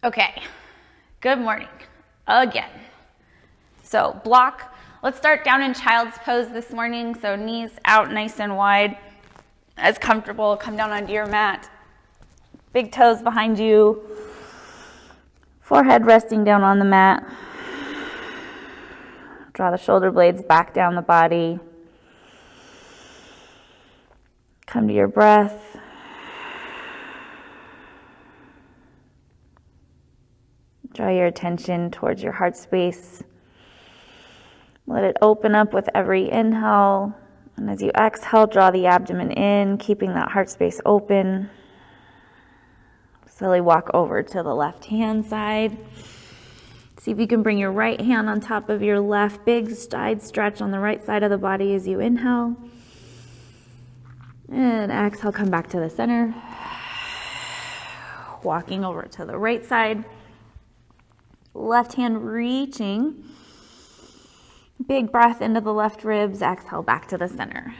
Okay, good morning again. So block, let's start down in child's pose this morning. So knees out nice and wide, as comfortable. Come down onto your mat. Big toes behind you. Forehead resting down on the mat. Draw the shoulder blades back down the body. Come to your breath. Draw your attention towards your heart space. Let it open up with every inhale. And as you exhale, draw the abdomen in, keeping that heart space open. Slowly walk over to the left hand side. See if you can bring your right hand on top of your left. Big side stretch on the right side of the body as you inhale. And exhale, come back to the center. Walking over to the right side. Left hand reaching. Big breath into the left ribs. Exhale back to the center.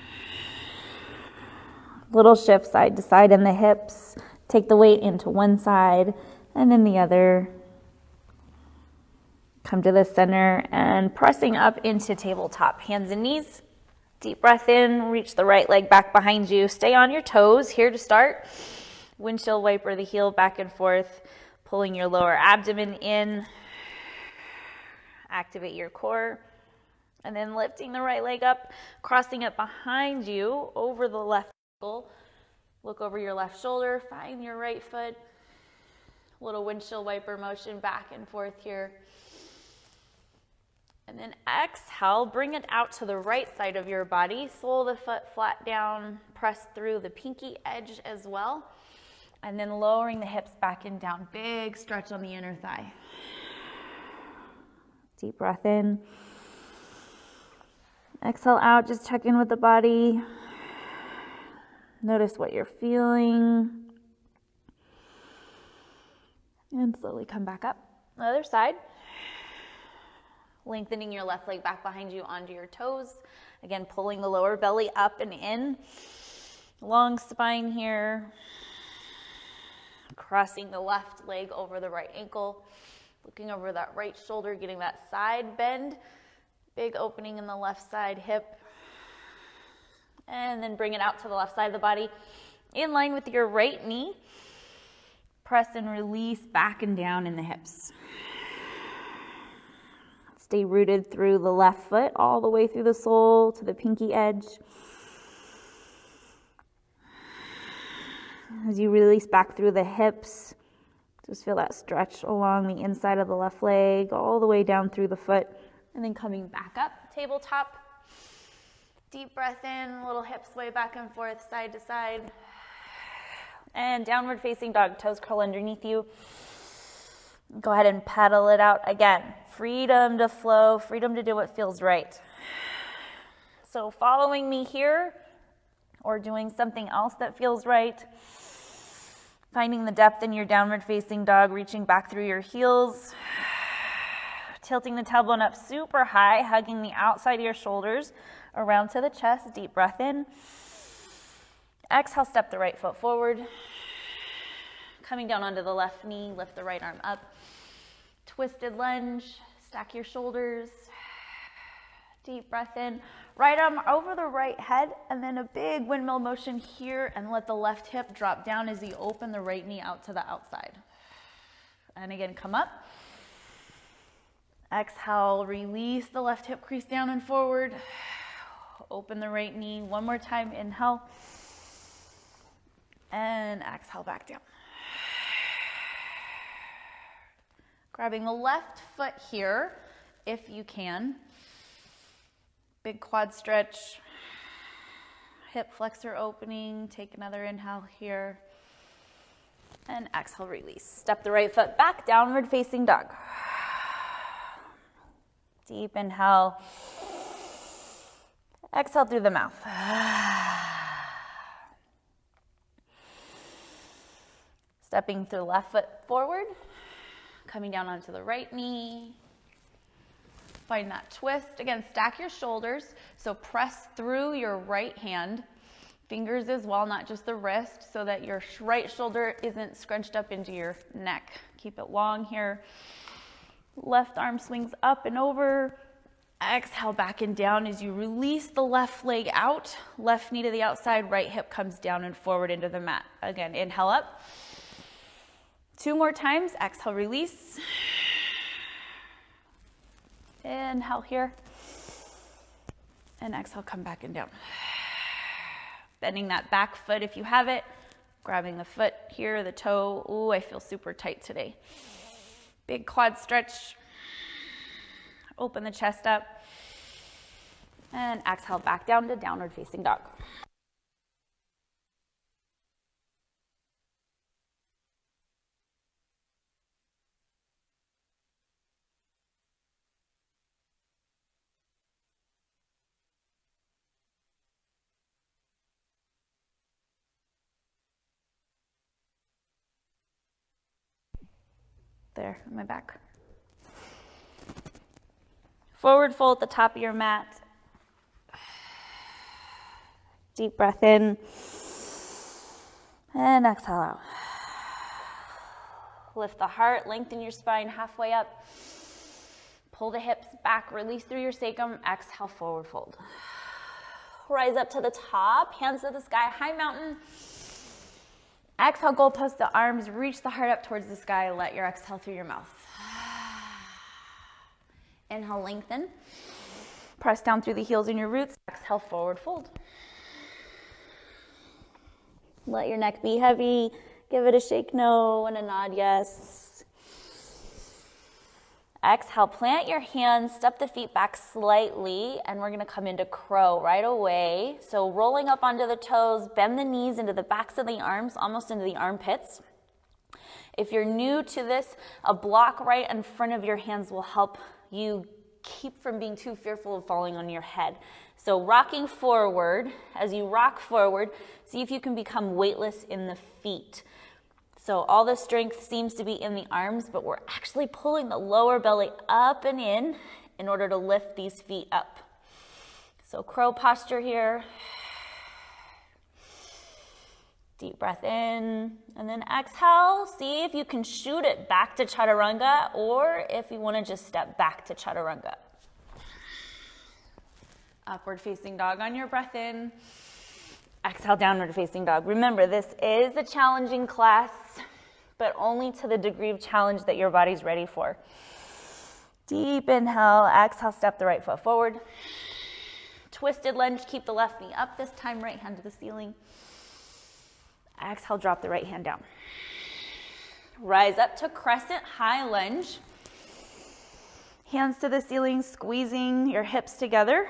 Little shift side to side in the hips. Take the weight into one side and then the other. Come to the center and pressing up into tabletop. Hands and knees. Deep breath in. Reach the right leg back behind you. Stay on your toes. Here to start. Windshield wiper the heel back and forth. Pulling your lower abdomen in. Activate your core. And then lifting the right leg up. Crossing it behind you over the left ankle. Look over your left shoulder. Find your right foot. Little windshield wiper motion back and forth here. And then exhale, bring it out to the right side of your body. Sole the foot flat down, press through the pinky edge as well. And then lowering the hips back and down. Big stretch on the inner thigh. Deep breath in. Exhale out, just check in with the body. Notice what you're feeling. And slowly come back up. The other side. Lengthening your left leg back behind you onto your toes. Again, pulling the lower belly up and in. Long spine here. Crossing the left leg over the right ankle. Looking over that right shoulder, getting that side bend. Big opening in the left side hip. And then bring it out to the left side of the body. In line with your right knee. Press and release back and down in the hips. Stay rooted through the left foot, all the way through the sole to the pinky edge. As you release back through the hips, just feel that stretch along the inside of the left leg, all the way down through the foot, and then coming back up, tabletop. Deep breath in, little hips sway back and forth, side to side. And downward facing dog, toes curl underneath you. Go ahead and pedal it out again. Freedom to flow, freedom to do what feels right. So following me here or doing something else that feels right. Finding the depth in your downward facing dog, reaching back through your heels. Tilting the tailbone up super high, hugging the outside of your shoulders around to the chest. Deep breath in. Exhale, step the right foot forward. Coming down onto the left knee, lift the right arm up. Twisted lunge, stack your shoulders. Deep breath in. Right arm over the right head, and then a big windmill motion here, and let the left hip drop down as you open the right knee out to the outside. And again, come up. Exhale, release the left hip crease down and forward. Open the right knee. One more time, inhale. And exhale back down. Grabbing the left foot here, if you can. Big quad stretch. Hip flexor opening. Take another inhale here. And exhale, release. Step the right foot back, downward facing dog. Deep inhale. Exhale through the mouth. Stepping through left foot forward. Coming down onto the right knee. Find that twist. Again, stack your shoulders. So press through your right hand. Fingers as well, not just the wrist, so that your right shoulder isn't scrunched up into your neck. Keep it long here. Left arm swings up and over. Exhale back and down as you release the left leg out. Left knee to the outside, right hip comes down and forward into the mat. Again, inhale up. 2 more times. Exhale, release. Inhale here. And exhale, come back and down. Bending that back foot if you have it. Grabbing the foot here, the toe. Ooh, I feel super tight today. Big quad stretch. Open the chest up. And exhale back down to downward facing dog. There, on my back. Forward fold at the top of your mat. Deep breath in. And exhale out. Lift the heart, lengthen your spine halfway up. Pull the hips back, release through your sacrum. Exhale, forward fold. Rise up to the top, hands to the sky, high mountain. Exhale, goalpost the arms, reach the heart up towards the sky. Let your exhale through your mouth. Inhale, lengthen. Press down through the heels in your roots. Exhale, forward fold. Let your neck be heavy. Give it a shake no and a nod yes. Exhale, plant your hands, step the feet back slightly, and we're gonna come into crow right away. So rolling up onto the toes, bend the knees into the backs of the arms, almost into the armpits. If you're new to this, a block right in front of your hands will help you keep from being too fearful of falling on your head. So rocking forward, as you rock forward, see if you can become weightless in the feet. So all the strength seems to be in the arms, but we're actually pulling the lower belly up and in order to lift these feet up. So crow posture here. Deep breath in, and then exhale. See if you can shoot it back to chaturanga, or if you want to just step back to chaturanga. Upward facing dog on your breath in. Exhale, downward facing dog. Remember, this is a challenging class, but only to the degree of challenge that your body's ready for. Deep inhale, exhale, step the right foot forward. Twisted lunge, keep the left knee up, this time right hand to the ceiling. Exhale, drop the right hand down. Rise up to crescent high lunge. Hands to the ceiling, squeezing your hips together.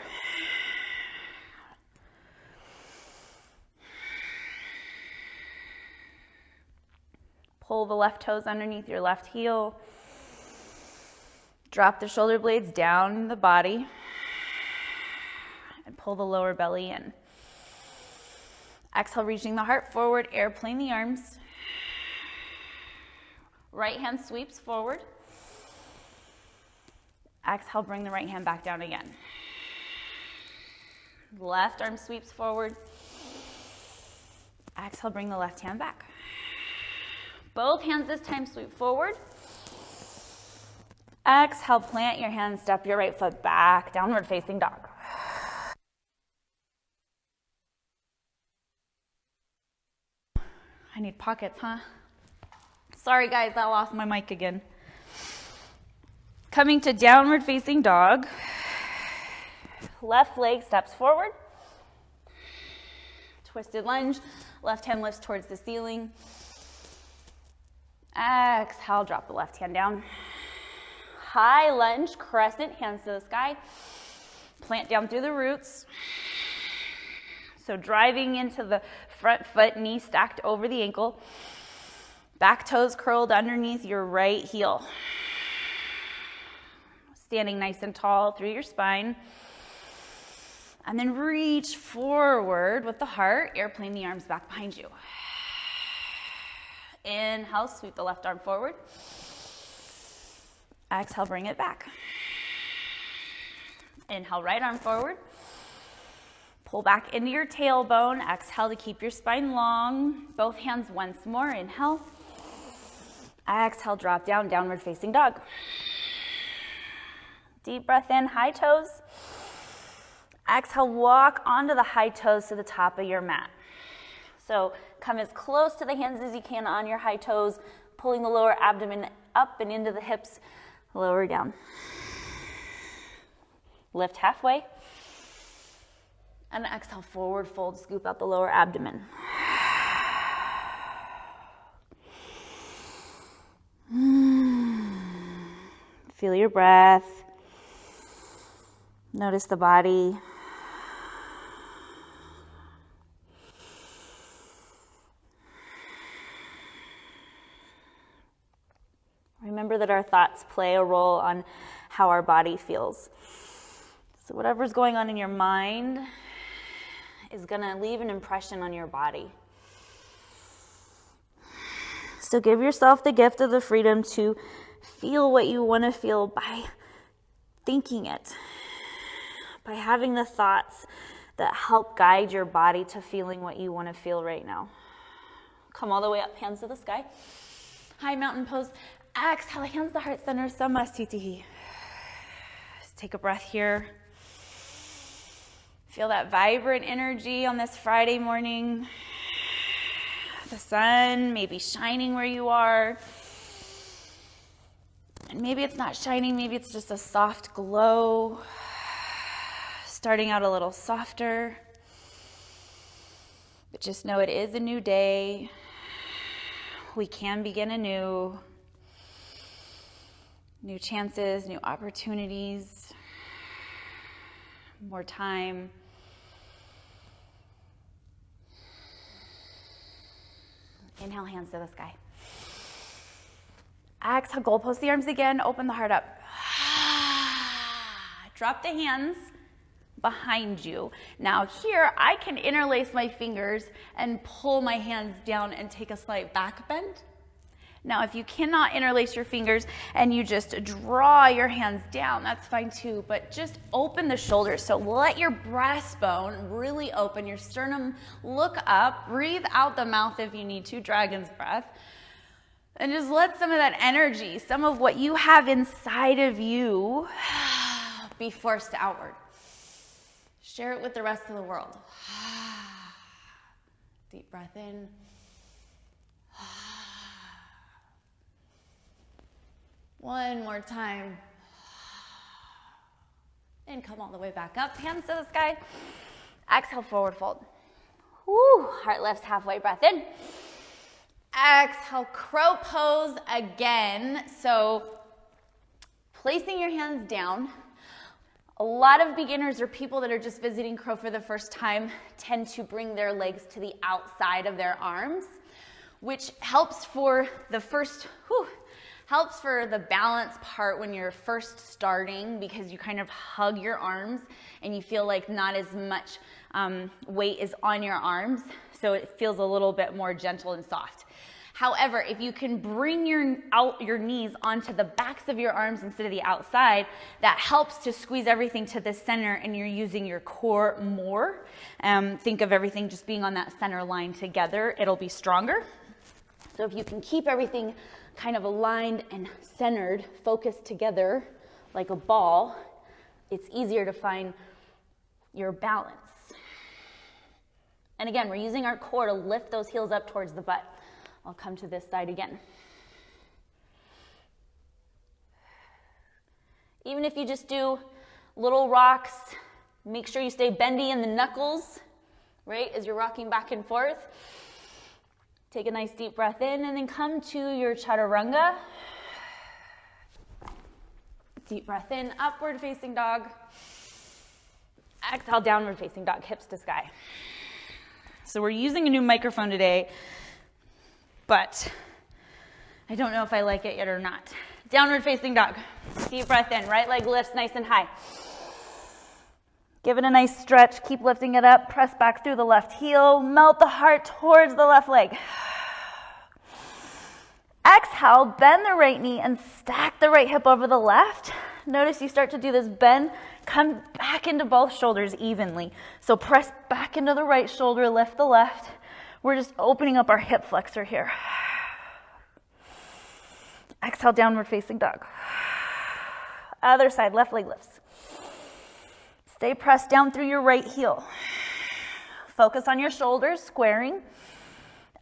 Pull the left toes underneath your left heel. Drop the shoulder blades down the body. And pull the lower belly in. Exhale, reaching the heart forward, airplane the arms. Right hand sweeps forward. Exhale, bring the right hand back down again. Left arm sweeps forward. Exhale, bring the left hand back. Both hands this time sweep forward. Exhale, plant your hands, step your right foot back, downward facing dog. I need pockets, huh? Sorry guys, I lost my mic again. Coming to downward facing dog. Left leg steps forward. Twisted lunge. Left hand lifts towards the ceiling. Exhale, drop the left hand down. High lunge, crescent, hands to the sky. Plant down through the roots. So driving into the front foot, knee stacked over the ankle. Back toes curled underneath your right heel. Standing nice and tall through your spine. And then reach forward with the heart. Airplane the arms back behind you. Inhale, sweep the left arm forward. Exhale, bring it back. Inhale, right arm forward. Pull back into your tailbone. Exhale to keep your spine long. Both hands once more. Inhale. Exhale, drop down, downward facing dog. Deep breath in, high toes. Exhale, walk onto the high toes to the top of your mat. So come as close to the hands as you can on your high toes, pulling the lower abdomen up and into the hips, lower down. Lift halfway. And exhale, forward fold, scoop out the lower abdomen. Feel your breath. Notice the body. Remember that our thoughts play a role on how our body feels. So whatever's going on in your mind is going to leave an impression on your body. So give yourself the gift of the freedom to feel what you want to feel by thinking it, by having the thoughts that help guide your body to feeling what you want to feel right now. Come all the way up, hands to the sky. High mountain pose. Exhale, hands to heart center, Samasthiti. Just take a breath here. Feel that vibrant energy on this Friday morning. The sun may be shining where you are. And maybe it's not shining, maybe it's just a soft glow. Starting out a little softer. But just know it is a new day. We can begin anew. New chances, new opportunities, more time. Inhale, hands to the sky. Exhale, goal post the arms again, open the heart up. Drop the hands behind you. Now here, I can interlace my fingers and pull my hands down and take a slight back bend. Now, if you cannot interlace your fingers and you just draw your hands down, that's fine too, but just open the shoulders. So let your breastbone really open, your sternum look up, breathe out the mouth if you need to, dragon's breath, and just let some of that energy, some of what you have inside of you be forced outward. Share it with the rest of the world. Deep breath in. One more time. And come all the way back up. Hands to the sky. Exhale, forward fold. Woo, heart lifts halfway, breath in. Exhale, crow pose again. So placing your hands down. A lot of beginners or people that are just visiting crow for the first time tend to bring their legs to the outside of their arms, which helps for the first, helps for the balance part when you're first starting, because you kind of hug your arms and you feel like not as much weight is on your arms, so it feels a little bit more gentle and soft. However, if you can bring your knees onto the backs of your arms instead of the outside, that helps to squeeze everything to the center and you're using your core more. Think of everything just being on that center line together, it'll be stronger. So if you can keep everything kind of aligned and centered, focused together like a ball, it's easier to find your balance. And again, we're using our core to lift those heels up towards the butt. I'll come to this side again. Even if you just do little rocks, make sure you stay bendy in the knuckles, right, as you're rocking back and forth. Take a nice deep breath in and then come to your chaturanga. Deep breath in, upward facing dog. Exhale, downward facing dog, hips to sky. So we're using a new microphone today, but I don't know if I like it yet or not. Downward facing dog. Deep breath in, right leg lifts nice and high. Give it a nice stretch, keep lifting it up, press back through the left heel, melt the heart towards the left leg. Exhale. exhale, bend the right knee and stack the right hip over the left. Notice you start to do this bend, come back into both shoulders evenly. So press back into the right shoulder, lift the left. We're just opening up our hip flexor here. Exhale, downward facing dog. Other side, left leg lifts. Stay pressed down through your right heel. Focus on your shoulders, squaring.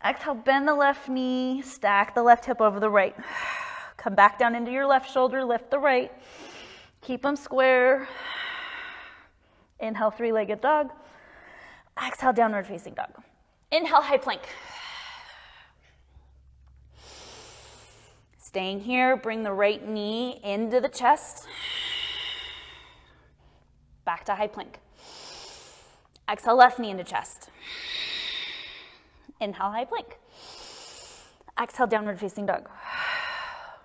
Exhale, bend the left knee, stack the left hip over the right. Come back down into your left shoulder, lift the right. Keep them square. Inhale, three-legged dog. Exhale, downward facing dog. Inhale, high plank. Staying here, bring the right knee into the chest. Back to high plank. Exhale, left knee into chest. Inhale, high plank. Exhale, downward facing dog.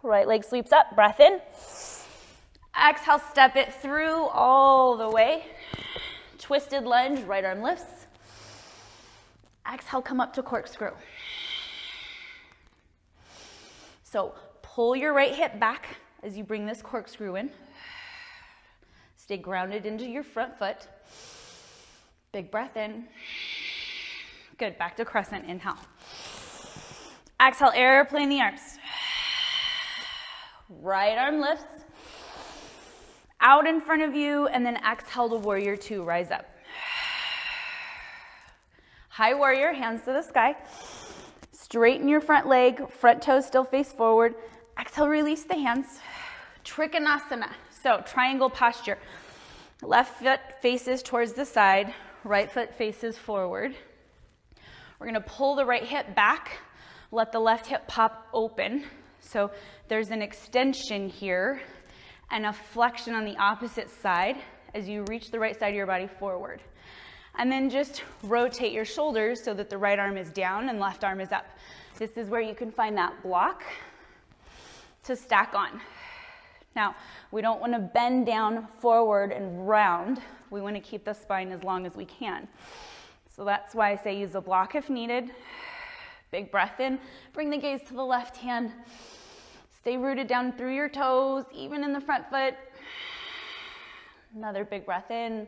Right leg sweeps up, breath in. Exhale, step it through all the way. Twisted lunge, right arm lifts. Exhale, come up to corkscrew. So pull your right hip back as you bring this corkscrew in. Stay grounded into your front foot. Big breath in. Good, back to crescent, inhale. Exhale, airplane the arms. Right arm lifts. Out in front of you, and then exhale to warrior two, rise up. High warrior, hands to the sky. Straighten your front leg, front toes still face forward. Exhale, release the hands. Trikonasana, so triangle posture. Left foot faces towards the side, right foot faces forward. We're gonna pull the right hip back, let the left hip pop open. So there's an extension here and a flexion on the opposite side as you reach the right side of your body forward. And then just rotate your shoulders so that the right arm is down and left arm is up. This is where you can find that block to stack on. Now, we don't want to bend down forward and round. We want to keep the spine as long as we can. So that's why I say use a block if needed. Big breath in, bring the gaze to the left hand. Stay rooted down through your toes, even in the front foot. Another big breath in.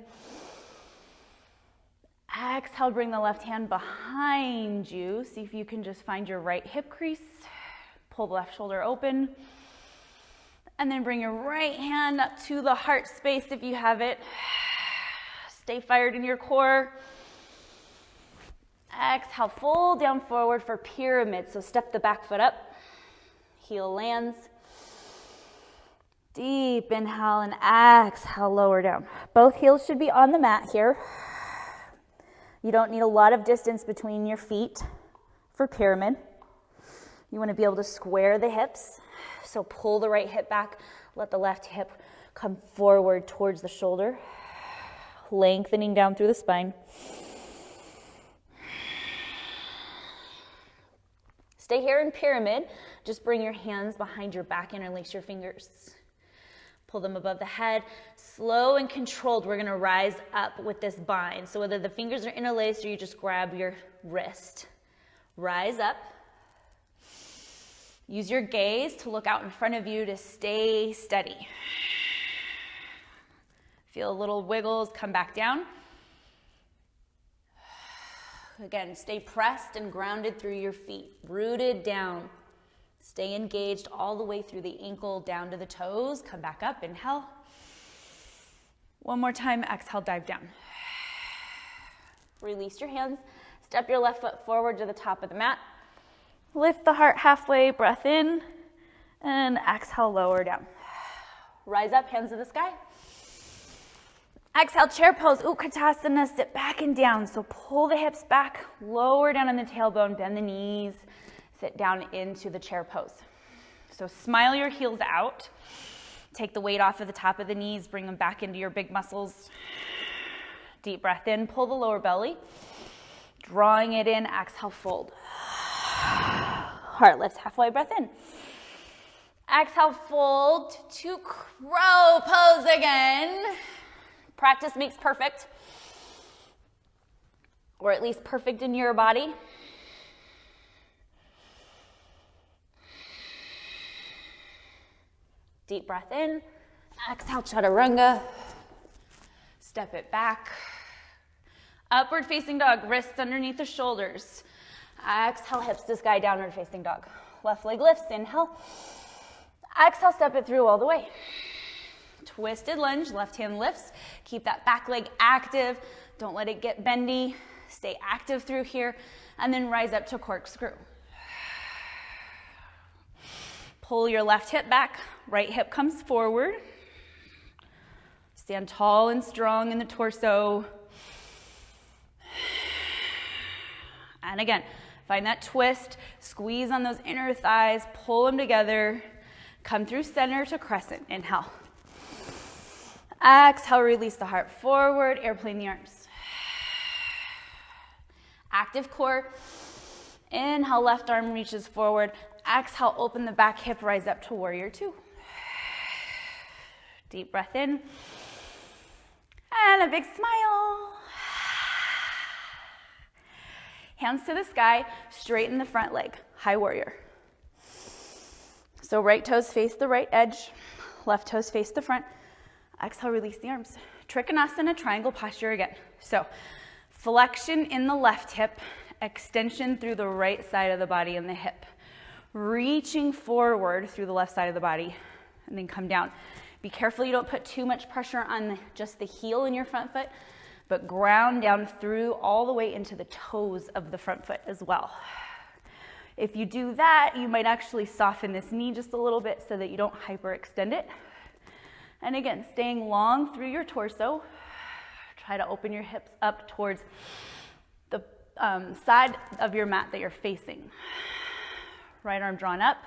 Exhale, bring the left hand behind you. See if you can just find your right hip crease. Pull the left shoulder open. And then bring your right hand up to the heart space if you have it. Stay fired in your core. Exhale, fold down forward for pyramid. So step the back foot up. Heel lands. Deep inhale and exhale, lower down. Both heels should be on the mat here. You don't need a lot of distance between your feet for pyramid. You want to be able to square the hips. So pull the right hip back, let the left hip come forward towards the shoulder, lengthening down through the spine. Stay here in pyramid. Just bring your hands behind your back, interlace your fingers. Pull them above the head. Slow and controlled, we're gonna rise up with this bind. So whether the fingers are interlaced or you just grab your wrist. Rise up. Use your gaze to look out in front of you to stay steady. Feel a little wiggles, come back down. Again, stay pressed and grounded through your feet, rooted down. Stay engaged all the way through the ankle down to the toes. Come back up, inhale. One more time, exhale, dive down. Release your hands. Step your left foot forward to the top of the mat. Lift the heart halfway, breath in, and exhale, lower down. Rise up, hands to the sky. Exhale, chair pose, Utkatasana, sit back and down. So pull the hips back, lower down on the tailbone, bend the knees, sit down into the chair pose. So smile your heels out. Take the weight off of the top of the knees, bring them back into your big muscles. Deep breath in, pull the lower belly. Drawing it in, exhale, fold. Heart lifts halfway, breath in. Exhale, fold to crow pose again. Practice makes perfect, or at least perfect in your body. Deep breath in. Exhale, chaturanga. Step it back. Upward facing dog, wrists underneath the shoulders. Exhale, hips to sky, downward facing dog. Left leg lifts, inhale. Exhale, step it through all the way. Twisted lunge, left hand lifts. Keep that back leg active. Don't let it get bendy. Stay active through here. And then rise up to corkscrew. Pull your left hip back. Right hip comes forward. Stand tall and strong in the torso. And again, find that twist. Squeeze on those inner thighs. Pull them together. Come through center to crescent. Inhale. Exhale, release the heart forward. Airplane the arms. Active core. Inhale, left arm reaches forward. Exhale, open the back hip, rise up to warrior two. Deep breath in. And a big smile. Hands to the sky, straighten the front leg, high warrior. So right toes face the right edge, left toes face the front. Exhale, release the arms. Trikonasana, triangle posture again. So flexion in the left hip, extension through the right side of the body and the hip. Reaching forward through the left side of the body and then come down. Be careful you don't put too much pressure on just the heel in your front foot, but ground down through all the way into the toes of the front foot as well. If you do that, you might actually soften this knee just a little bit so that you don't hyperextend it. And again, staying long through your torso. Try to open your hips up towards the side of your mat that you're facing. Right arm drawn up.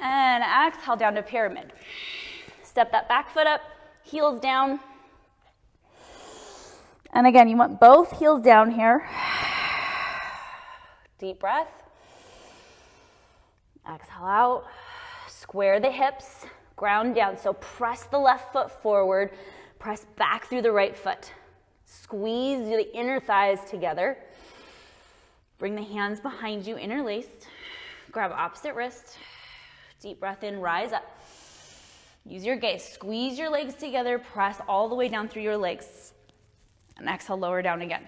And exhale down to pyramid. Step that back foot up, heels down. And again, you want both heels down here. Deep breath. Exhale out. Square the hips, ground down. So press the left foot forward, press back through the right foot. Squeeze the inner thighs together. Bring the hands behind you, interlaced. Grab opposite wrist. Deep breath in, rise up. Use your gaze. Squeeze your legs together, press all the way down through your legs. And exhale, lower down again.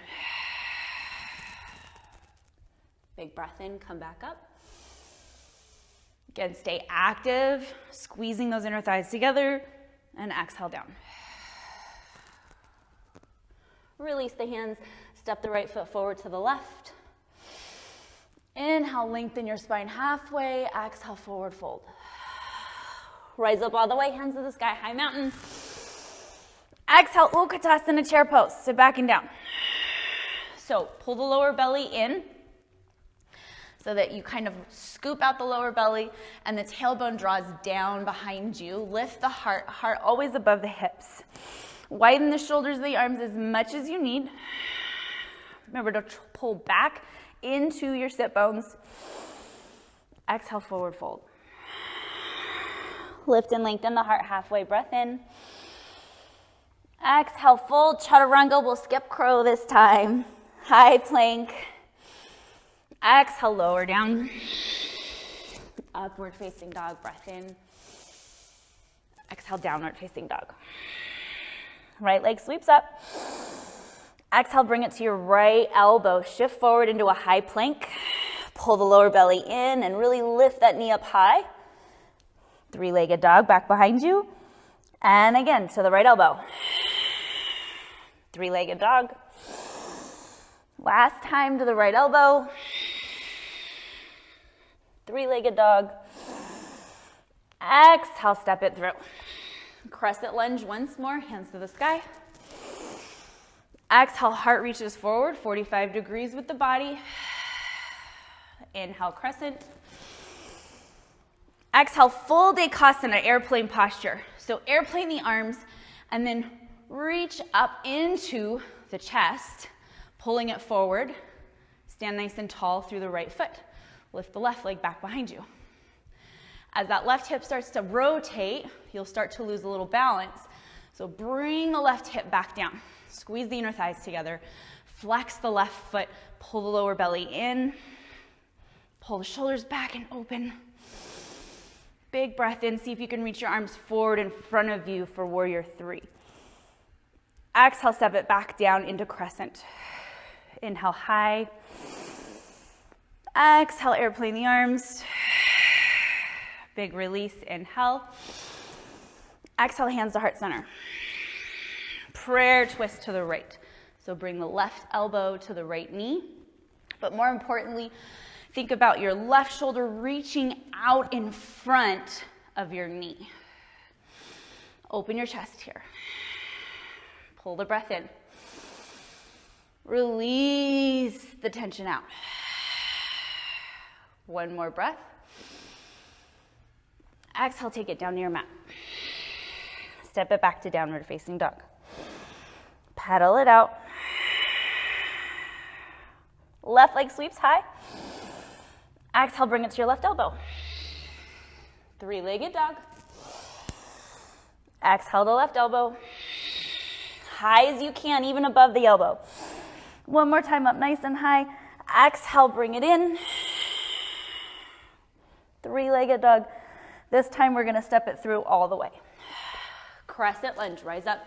Big breath in, come back up. Again, stay active, squeezing those inner thighs together, and exhale down. Release the hands, step the right foot forward to the left. Inhale, lengthen your spine halfway. Exhale, forward fold. Rise up all the way, hands to the sky, high mountain. Exhale, Utkatasana, chair pose. Sit back and down. So pull the lower belly in so that you kind of scoop out the lower belly and the tailbone draws down behind you. Lift the heart always above the hips. Widen the shoulders of the arms as much as you need. Remember to pull back into your sit bones. Exhale, forward fold. Lift and lengthen the heart halfway, breath in. Exhale, fold, chaturanga. We'll skip crow this time. High plank. Exhale, lower down. Upward facing dog, breath in. Exhale, downward facing dog. Right leg sweeps up. Exhale, bring it to your right elbow. Shift forward into a high plank. Pull the lower belly in and really lift that knee up high. Three-legged dog, back behind you. And again, to the right elbow. Three-legged dog. Last time to the right elbow. Three-legged dog. Exhale, step it through. Crescent lunge once more, hands to the sky. Exhale, heart reaches forward, 45 degrees with the body. Inhale, crescent. Exhale, full Dekasana, airplane posture. So airplane the arms and then reach up into the chest, pulling it forward. Stand nice and tall through the right foot. Lift the left leg back behind you. As that left hip starts to rotate, you'll start to lose a little balance. So bring the left hip back down. Squeeze the inner thighs together. Flex the left foot. Pull the lower belly in. Pull the shoulders back and open. Big breath in. See if you can reach your arms forward in front of you for warrior three. Exhale, step it back down into crescent. Inhale, high. Exhale, airplane the arms. Big release, inhale. Exhale, hands to heart center. Prayer twist to the right. So bring the left elbow to the right knee. But more importantly, think about your left shoulder reaching out in front of your knee. Open your chest here. Pull the breath in. Release the tension out. One more breath. Exhale, take it down to your mat. Step it back to downward facing dog. Pedal it out. Left leg sweeps high. Exhale, bring it to your left elbow. Three-legged dog. Exhale the left elbow. High as you can, even above the elbow. One more time up nice and high. Exhale, bring it in. Three-legged dog. This time we're gonna step it through all the way. Crescent lunge, rise up.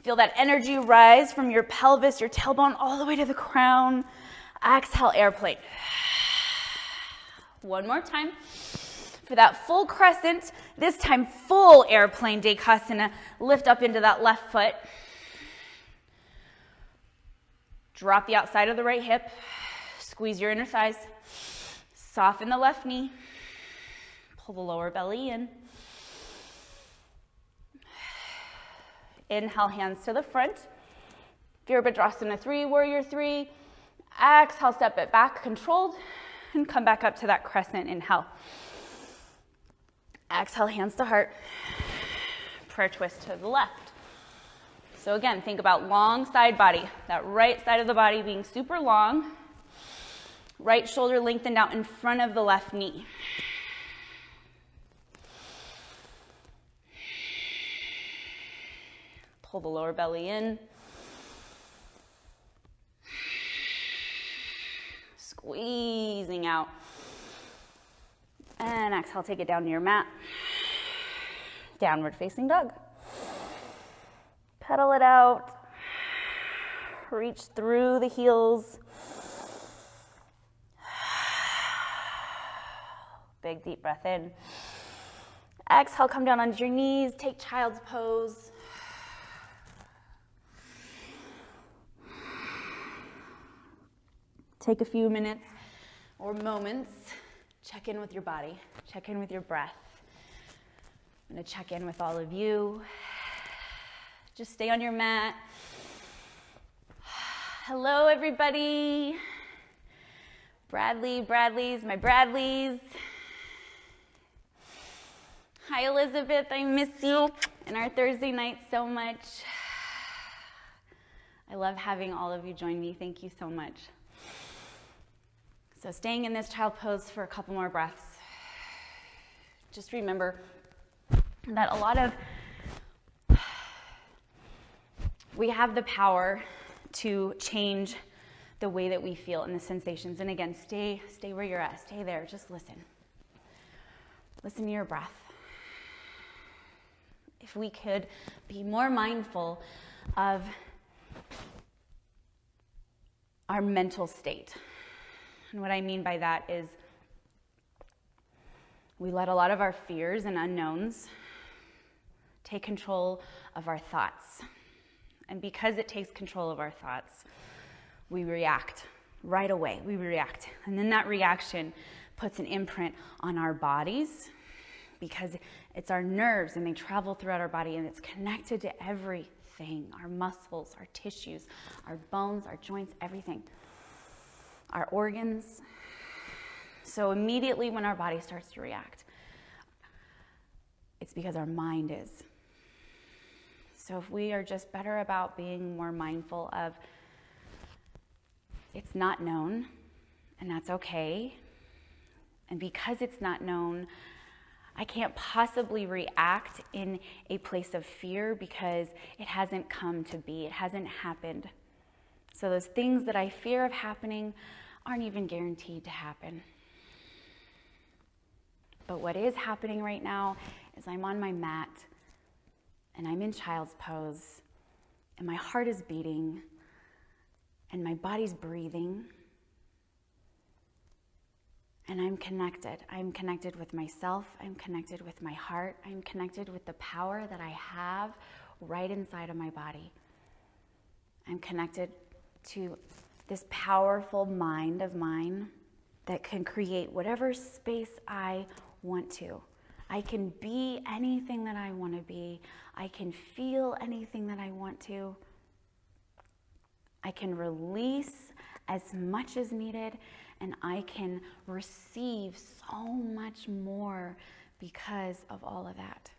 Feel that energy rise from your pelvis, your tailbone, all the way to the crown. Exhale, airplane. One more time. For that full crescent, this time full airplane, Dekasana. Lift up into that left foot. Drop the outside of the right hip. Squeeze your inner thighs. Soften the left knee. Pull the lower belly in. Inhale, hands to the front. Virabhadrasana 3, warrior 3. Exhale, step it back, controlled, and come back up to that crescent. Inhale. Exhale, hands to heart. Prayer twist to the left. So again, think about long side body. That right side of the body being super long. Right shoulder lengthened out in front of the left knee. Pull the lower belly in. Squeezing out. And exhale, take it down to your mat. Downward facing dog. Pedal it out. Reach through the heels. Big deep breath in. Exhale, come down onto your knees. Take child's pose. Take a few minutes or moments. Check in with your body. Check in with your breath. I'm going to check in with all of you. Just stay on your mat. Hello, everybody. Bradley's my Bradleys. Hi, Elizabeth. I miss you and our Thursday night so much. I love having all of you join me. Thank you so much. So staying in this child pose for a couple more breaths. Just remember that a lot of, we have the power to change the way that we feel and the sensations. And again, stay where you're at, stay there, just listen. Listen to your breath. If we could be more mindful of our mental state. And what I mean by that is we let a lot of our fears and unknowns take control of our thoughts. And because it takes control of our thoughts, we react right away. We react. And then that reaction puts an imprint on our bodies because it's our nerves and they travel throughout our body and it's connected to everything, our muscles, our tissues, our bones, our joints, everything. Our organs. So immediately when our body starts to react, it's because our mind is. So if we are just better about being more mindful of it's not known, and that's okay. And because it's not known, I can't possibly react in a place of fear because it hasn't come to be, it hasn't happened. So those things that I fear of happening aren't even guaranteed to happen. But what is happening right now is I'm on my mat and I'm in child's pose and my heart is beating and my body's breathing and I'm connected. I'm connected with myself. I'm connected with my heart. I'm connected with the power that I have right inside of my body. I'm connected to this powerful mind of mine that can create whatever space I want to. I can be anything that I want to be. I can feel anything that I want to. I can release as much as needed, and I can receive so much more because of all of that.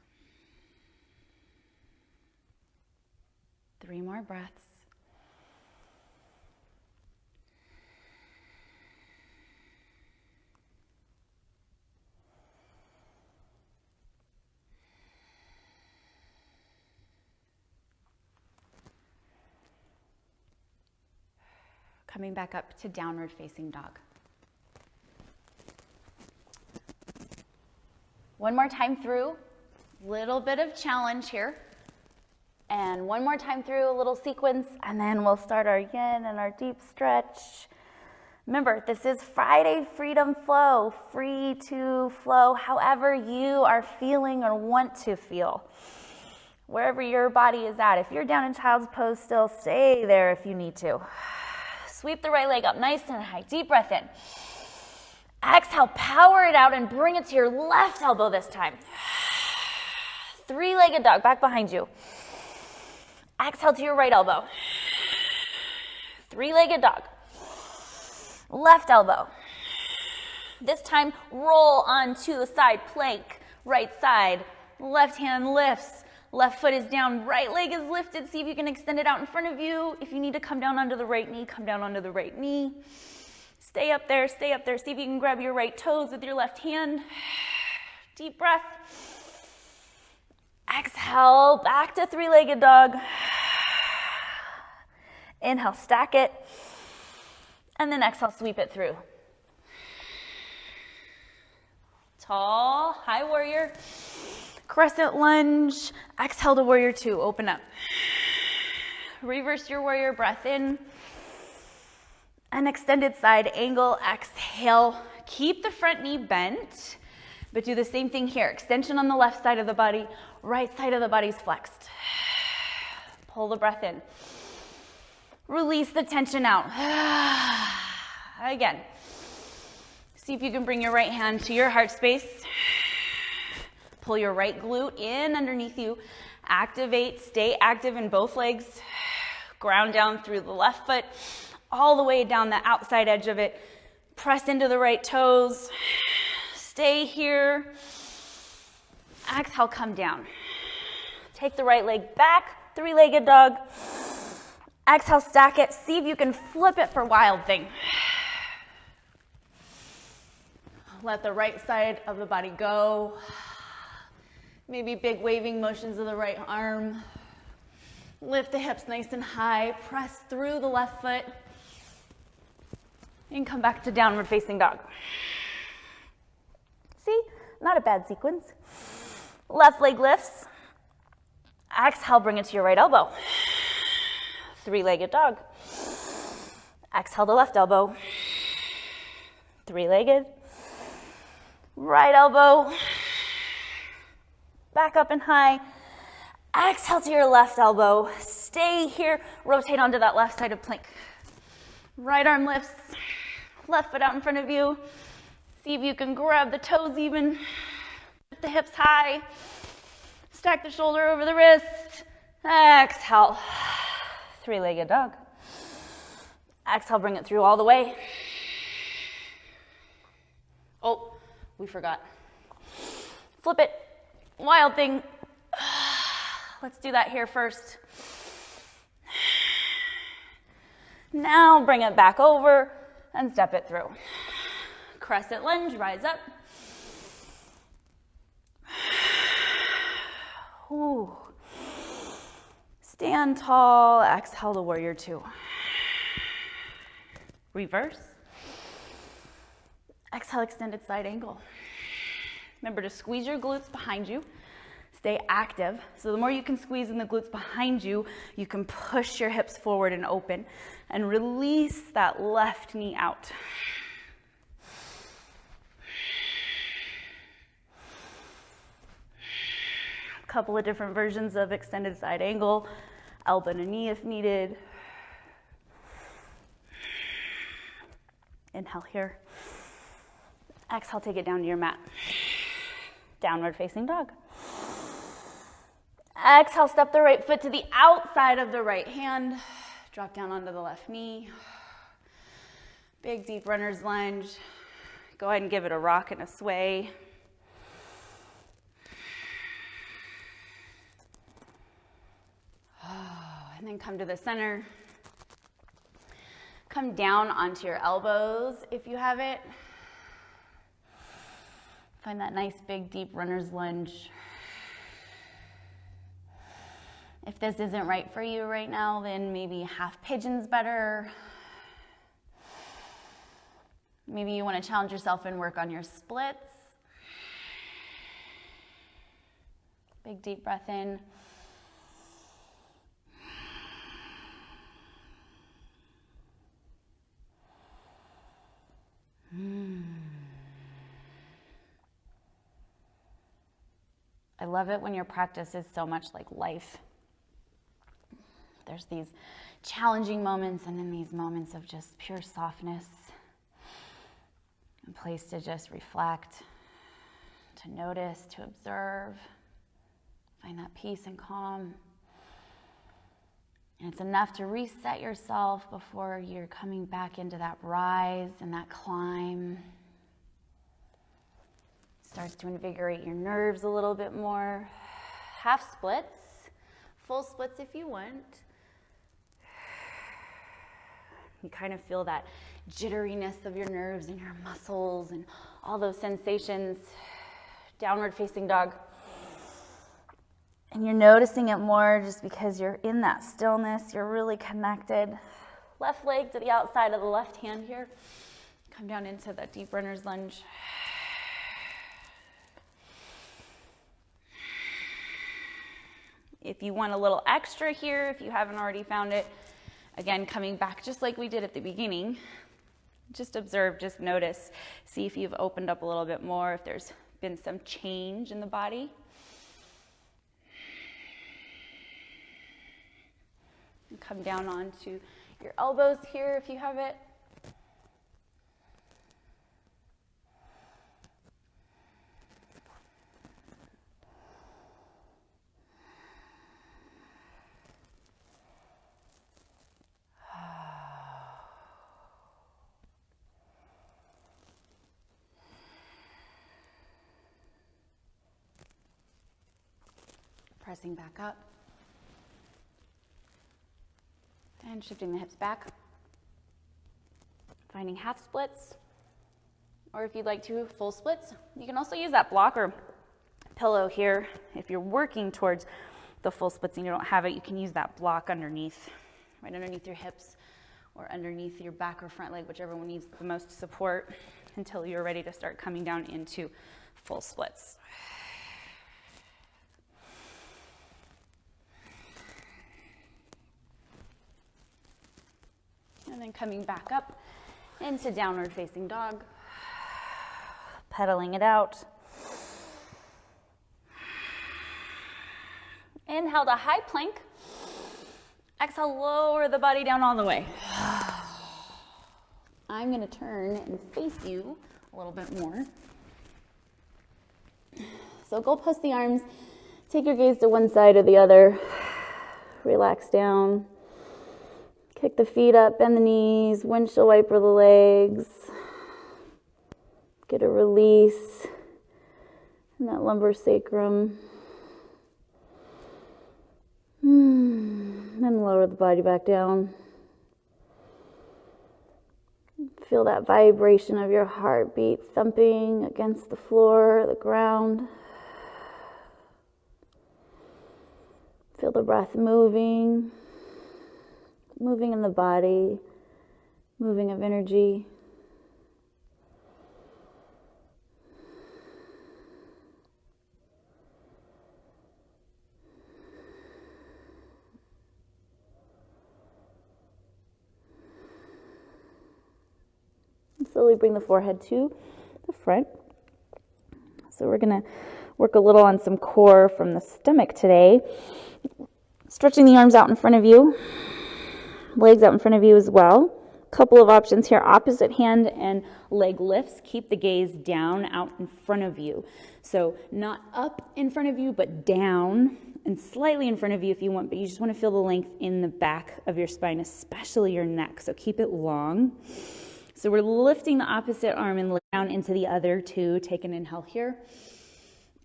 3 more breaths. Coming back up to downward facing dog. One more time through, little bit of challenge here. And one more time through, a little sequence, and then we'll start our yin and our deep stretch. Remember, this is Friday Freedom Flow, free to flow however you are feeling or want to feel. Wherever your body is at. If you're down in child's pose still, stay there if you need to. Sweep the right leg up nice and high. Deep breath in. Exhale, power it out and bring it to your left elbow this time. 3-legged dog, back behind you. Exhale to your right elbow. 3-legged dog. Left elbow. This time, roll onto the side plank. Right side, left hand lifts. Left foot is down, right leg is lifted. See if you can extend it out in front of you. If you need to come down onto the right knee, come down onto the right knee. Stay up there, stay up there. See if you can grab your right toes with your left hand. Deep breath. Exhale, back to 3-legged dog. Inhale, stack it. And then exhale, sweep it through. Tall, high warrior. Crescent lunge. Exhale to warrior 2, open up. Reverse your warrior, breath in. An extended side angle, exhale. Keep the front knee bent, but do the same thing here. Extension on the left side of the body, right side of the body's flexed. Pull the breath in. Release the tension out. Again. See if you can bring your right hand to your heart space. Pull your right glute in underneath you. Activate, stay active in both legs. Ground down through the left foot, all the way down the outside edge of it. Press into the right toes. Stay here. Exhale, come down. Take the right leg back, 3-legged dog. Exhale, stack it. See if you can flip it for Wild Thing. Let the right side of the body go. Maybe big waving motions of the right arm. Lift the hips nice and high. Press through the left foot. And come back to downward facing dog. See? Not a bad sequence. Left leg lifts. Exhale, bring it to your right elbow. 3-legged dog. Exhale to left elbow. 3-legged. Right elbow. Back up and high. Exhale to your left elbow. Stay here. Rotate onto that left side of plank. Right arm lifts. Left foot out in front of you. See if you can grab the toes even. Lift the hips high. Stack the shoulder over the wrist. Exhale. 3-legged dog. Exhale, bring it through all the way. Oh, we forgot. Flip it. Wild Thing. Let's do that here first. Now bring it back over and step it through. Crescent lunge, rise up. Ooh. Stand tall, exhale to warrior 2. Reverse. Exhale, extended side angle. Remember to squeeze your glutes behind you. Stay active. So the more you can squeeze in the glutes behind you, you can push your hips forward and open and release that left knee out. A couple of different versions of extended side angle, elbow to knee if needed. Inhale here. Exhale, take it down to your mat. Downward facing dog. Exhale, step the right foot to the outside of the right hand. Drop down onto the left knee. Big deep runner's lunge. Go ahead and give it a rock and a sway. And then come to the center. Come down onto your elbows if you have it. Find that nice big deep runner's lunge. If this isn't right for you right now, then maybe half pigeon's better. Maybe you want to challenge yourself and work on your splits. Big deep breath in. I love it when your practice is so much like life. There's these challenging moments and then these moments of just pure softness. A place to just reflect, to notice, to observe. Find that peace and calm. And it's enough to reset yourself before you're coming back into that rise and that climb. Starts to invigorate your nerves a little bit more. Half splits, full splits if you want. You kind of feel that jitteriness of your nerves and your muscles and all those sensations. Downward facing dog. And you're noticing it more just because you're in that stillness. You're really connected. Left leg to the outside of the left hand here. Come down into that deep runner's lunge. If you want a little extra here, if you haven't already found it, again, coming back just like we did at the beginning, just observe, just notice, see if you've opened up a little bit more, if there's been some change in the body. And come down onto your elbows here if you have it. Pressing back up. And shifting the hips back. Finding half splits. Or if you'd like to, full splits. You can also use that block or pillow here. If you're working towards the full splits and you don't have it, you can use that block underneath, right underneath your hips or underneath your back or front leg, whichever one needs the most support, until you're ready to start coming down into full splits. And then coming back up into downward facing dog. Pedaling it out. Inhale to high plank. Exhale, lower the body down all the way. I'm going to turn and face you a little bit more. So go post the arms. Take your gaze to one side or the other. Relax down. Kick the feet up, bend the knees, windshield wiper the legs. Get a release in that lumbar sacrum. Then lower the body back down. Feel that vibration of your heartbeat thumping against the floor, the ground. Feel the breath moving in the body, moving of energy. Slowly bring the forehead to the front. So we're gonna work a little on some core from the stomach today. Stretching the arms out in front of you, legs out in front of you as well. Couple of options here, opposite hand and leg lifts. Keep the gaze down out in front of you. So not up in front of you, but down and slightly in front of you if you want, but you just want to feel the length in the back of your spine, especially your neck. So keep it long. So we're lifting the opposite arm and down into the other two. Take an inhale here.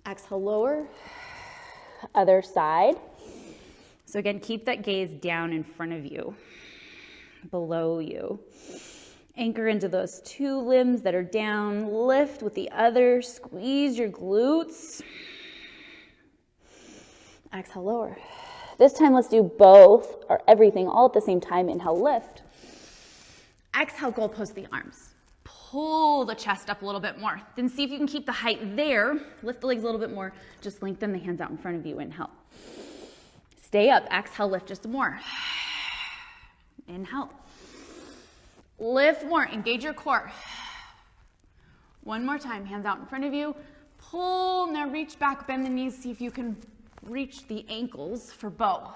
Exhale, lower. Other side. So again, keep that gaze down in front of you, below you. Anchor into those two limbs that are down. Lift with the other. Squeeze your glutes. Exhale, lower. This time, let's do both or everything all at the same time. Inhale, lift. Exhale, goalpost the arms. Pull the chest up a little bit more. Then see if you can keep the height there. Lift the legs a little bit more. Just lengthen the hands out in front of you. Inhale. Stay up. Exhale, lift just more. Inhale. Lift more. Engage your core. One more time. Hands out in front of you. Pull. Now reach back. Bend the knees. See if you can reach the ankles for bow.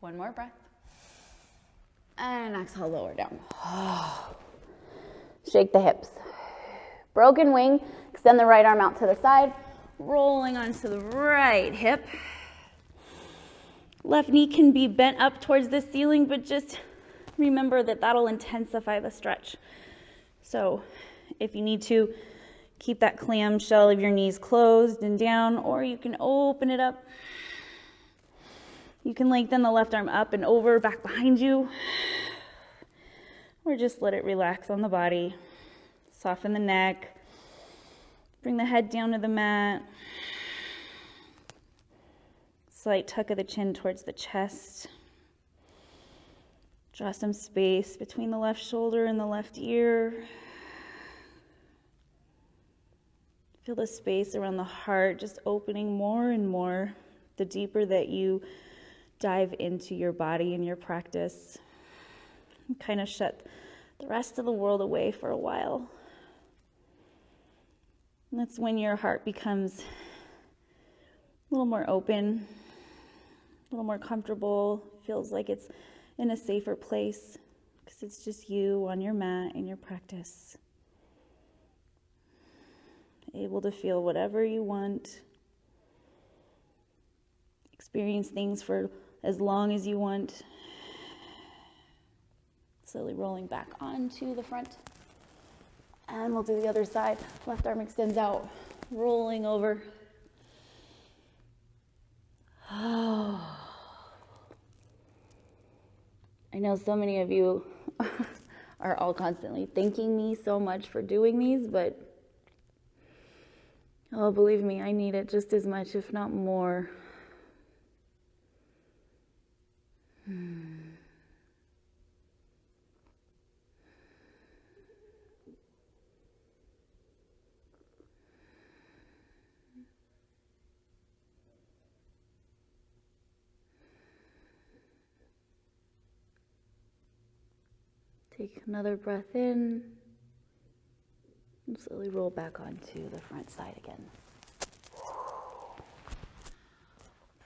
One more breath. And exhale, lower down. Shake the hips. Broken wing, extend the right arm out to the side, rolling onto the right hip. Left knee can be bent up towards the ceiling, but just remember that that'll intensify the stretch. So if you need to, keep that clamshell of your knees closed and down, or you can open it up. You can lengthen the left arm up and over, back behind you, or just let it relax on the body. Soften the neck. Bring the head down to the mat. Slight tuck of the chin towards the chest. Draw some space between the left shoulder and the left ear. Feel the space around the heart just opening more and more the deeper that you dive into your body and your practice. And kind of shut the rest of the world away for a while. And that's when your heart becomes a little more open, a little more comfortable, feels like it's in a safer place because it's just you on your mat in your practice. Able to feel whatever you want. Experience things for as long as you want. Slowly rolling back onto the front. And we'll do the other side. Left arm extends out, rolling over. Oh. I know so many of you are all constantly thanking me so much for doing these, but oh, believe me, I need it just as much, if not more. Take another breath in, and slowly roll back onto the front side again.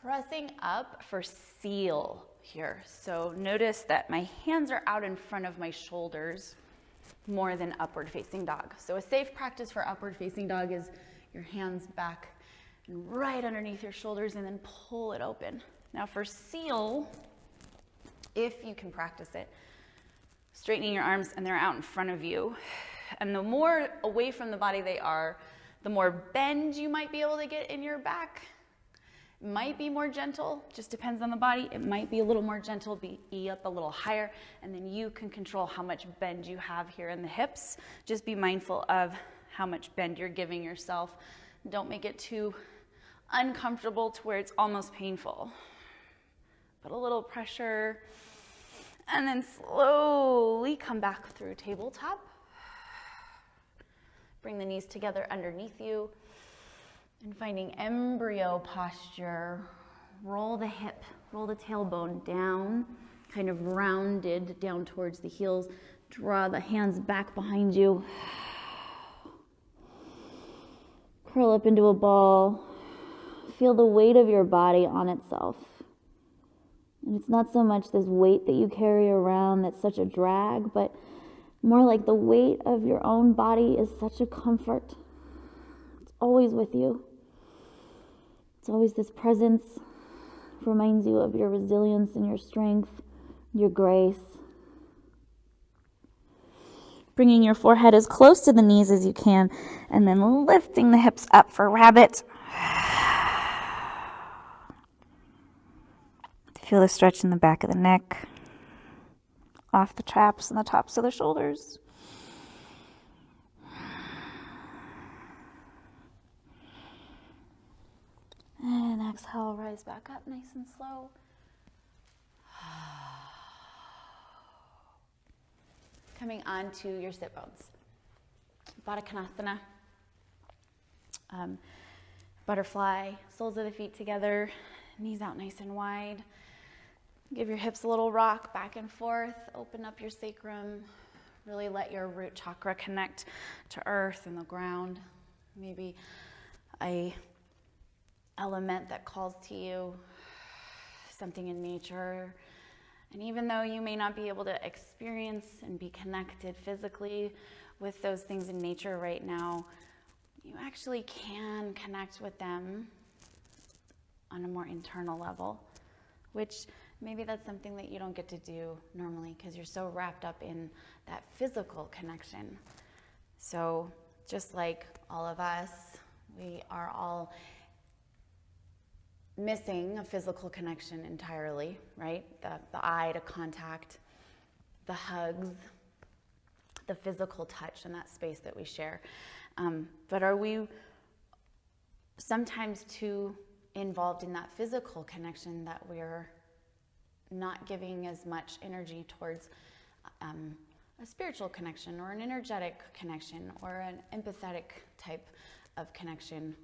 Pressing up for seal here. So notice that my hands are out in front of my shoulders more than upward facing dog. So a safe practice for upward facing dog is your hands back and right underneath your shoulders and then pull it open. Now for seal, if you can practice it, straightening your arms and they're out in front of you. And the more away from the body they are, the more bend you might be able to get in your back. It might be more gentle, just depends on the body. It might be a little more gentle, be up a little higher, and then you can control how much bend you have here in the hips. Just be mindful of how much bend you're giving yourself. Don't make it too uncomfortable to where it's almost painful. Put a little pressure. And then slowly come back through tabletop. Bring the knees together underneath you. And finding embryo posture. Roll the hip, roll the tailbone down, kind of rounded down towards the heels. Draw the hands back behind you. Curl up into a ball. Feel the weight of your body on itself. And it's not so much this weight that you carry around that's such a drag, but more like the weight of your own body is such a comfort. It's always with you. It's always this presence. Reminds you of your resilience and your strength, your grace. Bringing your forehead as close to the knees as you can, and then lifting the hips up for rabbit. Feel the stretch in the back of the neck, off the traps and the tops of the shoulders. And exhale, rise back up nice and slow. Coming onto your sit bones. Baddha Konasana. Butterfly, soles of the feet together, knees out nice and wide. Give your hips a little rock back and forth. Open up your sacrum. Really let your root chakra connect to earth and the ground. Maybe a element that calls to you, something in nature. And even though you may not be able to experience and be connected physically with those things in nature right now, you actually can connect with them on a more internal level, which maybe that's something that you don't get to do normally because you're so wrapped up in that physical connection. So just like all of us, we are all missing a physical connection entirely, right? The eye to contact, the hugs, the physical touch in that space that we share. But are we sometimes too involved in that physical connection that we're not giving as much energy towards a spiritual connection or an energetic connection or an empathetic type of connection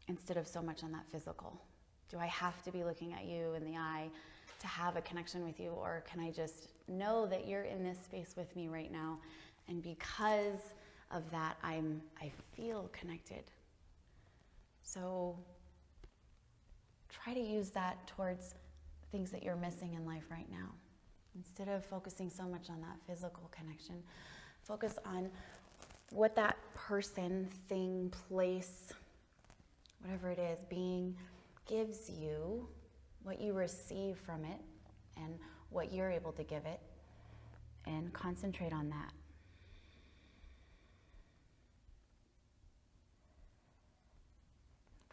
instead of so much on that physical? Do I have to be looking at you in the eye to have a connection with you, or can I just know that you're in this space with me right now, and because of that I feel connected? So try to use that towards things that you're missing in life right now. Instead of focusing so much on that physical connection, focus on what that person, thing, place, whatever it is, being gives you, what you receive from it, and what you're able to give it, and concentrate on that.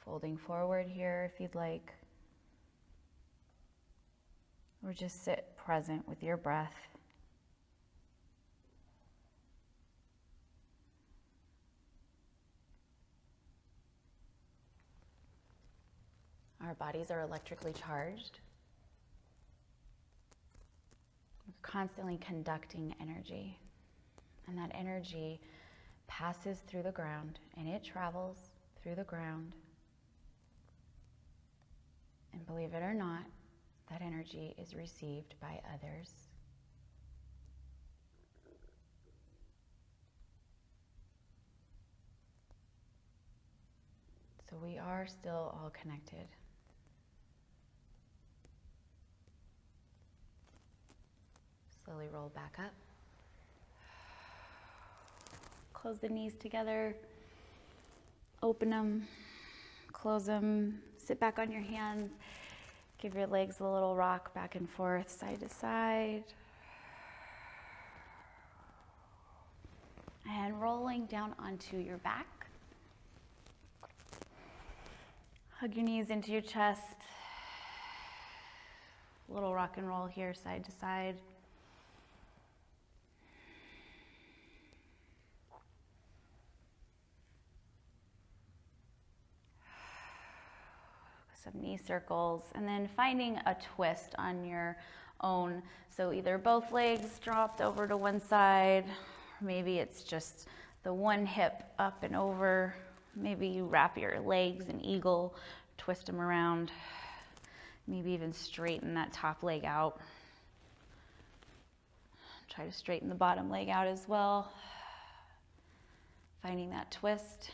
Folding forward here if you'd like. Or just sit present with your breath. Our bodies are electrically charged. We're constantly conducting energy. And that energy passes through the ground, and it travels through the ground. And believe it or not, that energy is received by others. So we are still all connected. Slowly roll back up. Close the knees together. Open them. Close them. Sit back on your hands. Give your legs a little rock back and forth, side to side. And rolling down onto your back. Hug your knees into your chest. A little rock and roll here, side to side. Some knee circles, and then finding a twist on your own. So either both legs dropped over to one side, or maybe it's just the one hip up and over, Maybe you wrap your legs in eagle, twist them around, maybe even straighten that top leg out. Try to straighten the bottom leg out as well, finding that twist.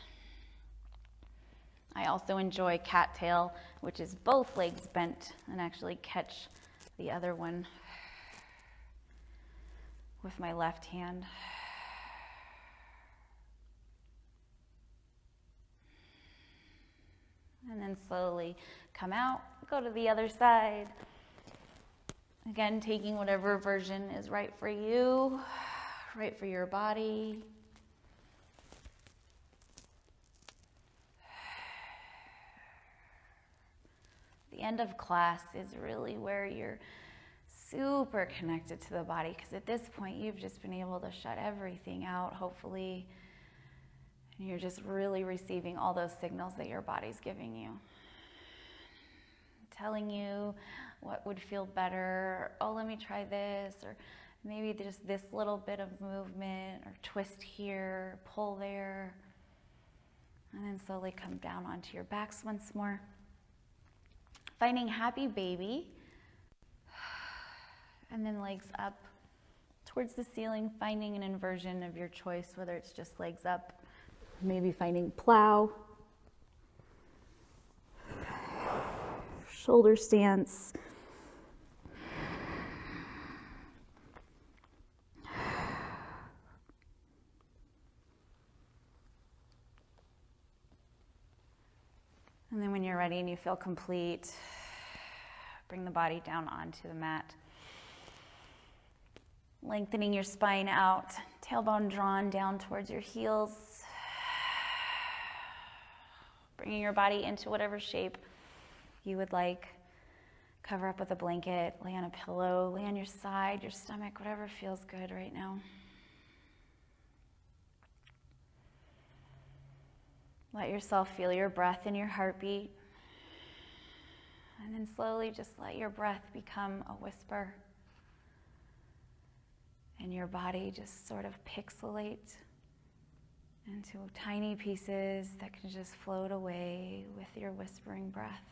I also enjoy cattail, which is both legs bent, and actually catch the other one with my left hand. And then slowly come out, go to the other side. Again, taking whatever version is right for you, right for your body. The end of class is really where you're super connected to the body, because at this point you've just been able to shut everything out, hopefully, and you're just really receiving all those signals that your body's giving you, telling you what would feel better. Oh, let me try this, or maybe just this little bit of movement, or twist here, pull there, and then slowly come down onto your backs once more. Finding happy baby, and then legs up towards the ceiling, finding an inversion of your choice, whether it's just legs up, maybe finding plow, shoulder stance. And then when you're ready and you feel complete, bring the body down onto the mat. Lengthening your spine out, tailbone drawn down towards your heels. Bringing your body into whatever shape you would like. Cover up with a blanket, lay on a pillow, lay on your side, your stomach, whatever feels good right now. Let yourself feel your breath and your heartbeat. And then slowly just let your breath become a whisper. And your body just sort of pixelate into tiny pieces that can just float away with your whispering breath.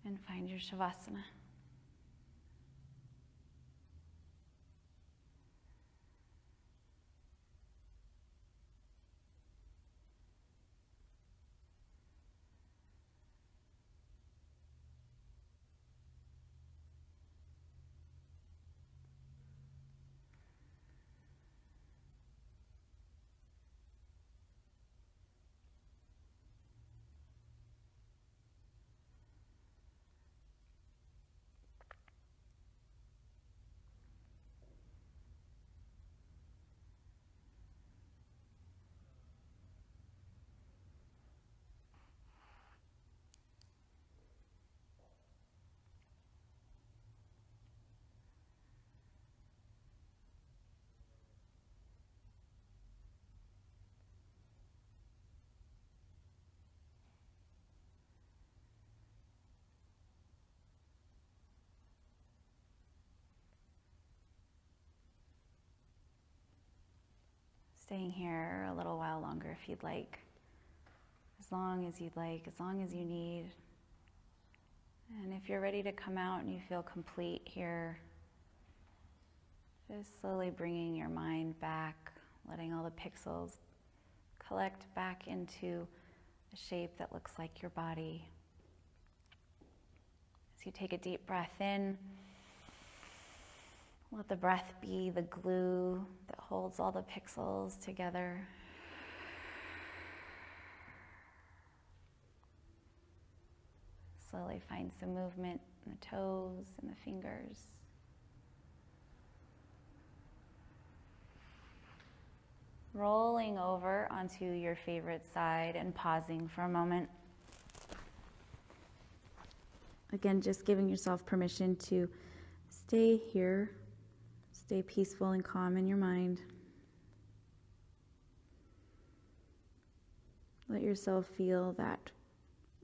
And find your Shavasana. Staying here a little while longer if you'd like. As long as you'd like, as long as you need. And if you're ready to come out and you feel complete here, just slowly bringing your mind back, letting all the pixels collect back into a shape that looks like your body. As you take a deep breath in, let the breath be the glue that holds all the pixels together. Slowly find some movement in the toes and the fingers. Rolling over onto your favorite side and pausing for a moment. Again, just giving yourself permission to stay here. Stay peaceful and calm in your mind. Let yourself feel that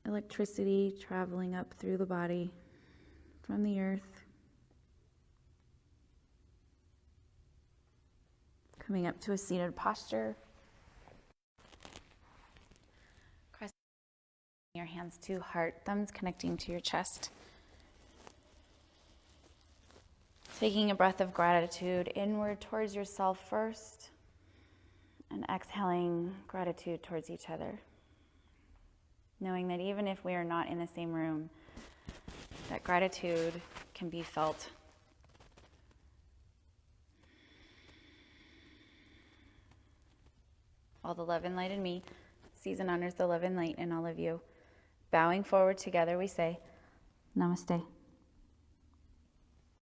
electricity traveling up through the body from the earth. Coming up to a seated posture. hands to heart, thumbs connecting to your chest. Taking a breath of gratitude inward towards yourself first, and exhaling gratitude towards each other. Knowing that even if we are not in the same room, that gratitude can be felt. All the love and light in me sees and honors the love and light in all of you. Bowing forward together, we say, Namaste.